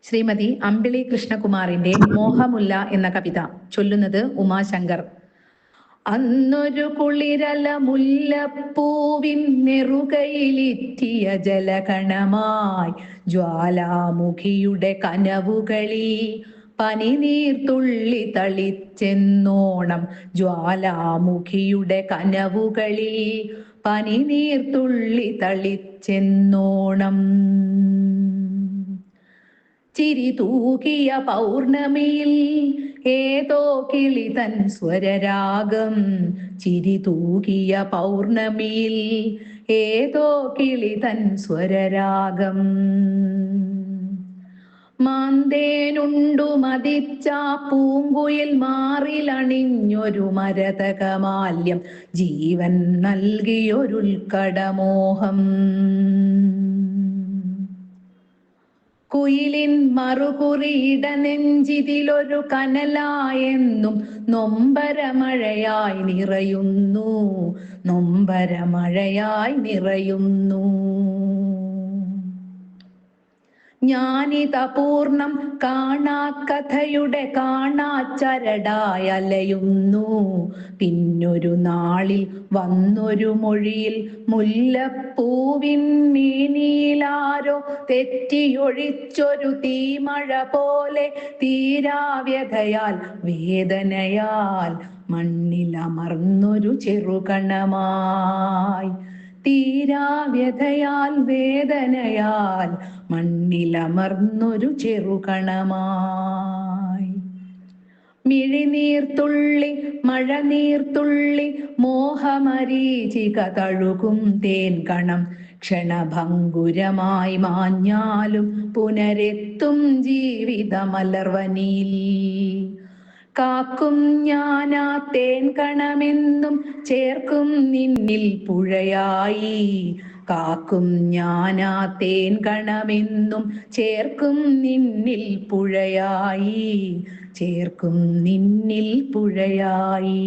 ശ്രീമതി അമ്പിളി കൃഷ്ണകുമാറിന്റെ മോഹമുല്ല എന്ന കവിത ചൊല്ലുന്നത് ഉമാശങ്കർ. അന്നൊരു കുളിരല മുല്ലപ്പൂവിൻ നെറുകയിലിറ്റിയ ജലകണമായി ജ്വാലാമുഖിയുടെ കനവുകളി പനിനീർത്തുള്ളി തളിച്ചെന്നോണം. ജ്വാലാമുഖിയുടെ കനവുകളിൽ പനിനീർത്തുള്ളി തളിച്ചെന്നോണം. ചിരി തൂകിയ പൗർണമിയിൽ ഏതോ കിളി തൻ സ്വരരാഗം. ചിരി തൂകിയ പൗർണമിയിൽ ഏതോ കിളി തൻ സ്വരരാഗം. മാന്തേനുണ്ടു മതിച്ച പൂങ്കുയിൽ മാറിലണിഞ്ഞൊരു മരതകമാല്യം. ജീവൻ നൽകിയൊരുൽക്കടമോഹം. കുയിലിൻ മറുകുറിയിട നെഞ്ചിതിലൊരു കനലായെന്നും നൊമ്പരമഴയായി നിറയുന്നു. നൊമ്പരമഴയായി നിറയുന്നു. ജ്ഞാനിതപൂർണം കാണാക്കഥയുടെ കാണാച്ചരടായി അലയുന്നു. പിന്നൊരു നാളിൽ വന്നൊരു മൊഴിയിൽ മുല്ലപ്പൂവിൻ മേനിയിലാരോ തെറ്റിയൊഴിച്ചൊരു തീമഴ പോലെ തീരാവ്യഥയാൽ വേദനയാൽ മണ്ണിലമർന്നൊരു ചെറുകണമായി. തീരാവ്യഥയാൽ വേദനയാൽ മണ്ണിലമർന്നൊരു ചെറുകണമായി. മിഴിനീർത്തുള്ളി മഴനീർത്തുള്ളി മോഹമരീചിക തഴുകും തേൻ കണം. ക്ഷണഭംഗുരമായി മാഞ്ഞാലും പുനരെത്തും ജീവിതമലർവനിയിൽ. കാക്കും ഞാനാ തേൻ കണമെന്നും ചേർക്കും നിന്നിൽ പുഴയായി. കാക്കും ഞാനാ തേൻ കണമെന്നും ചേർക്കും നിന്നിൽ പുഴയായി. ചേർക്കും നിന്നിൽ പുഴയായി.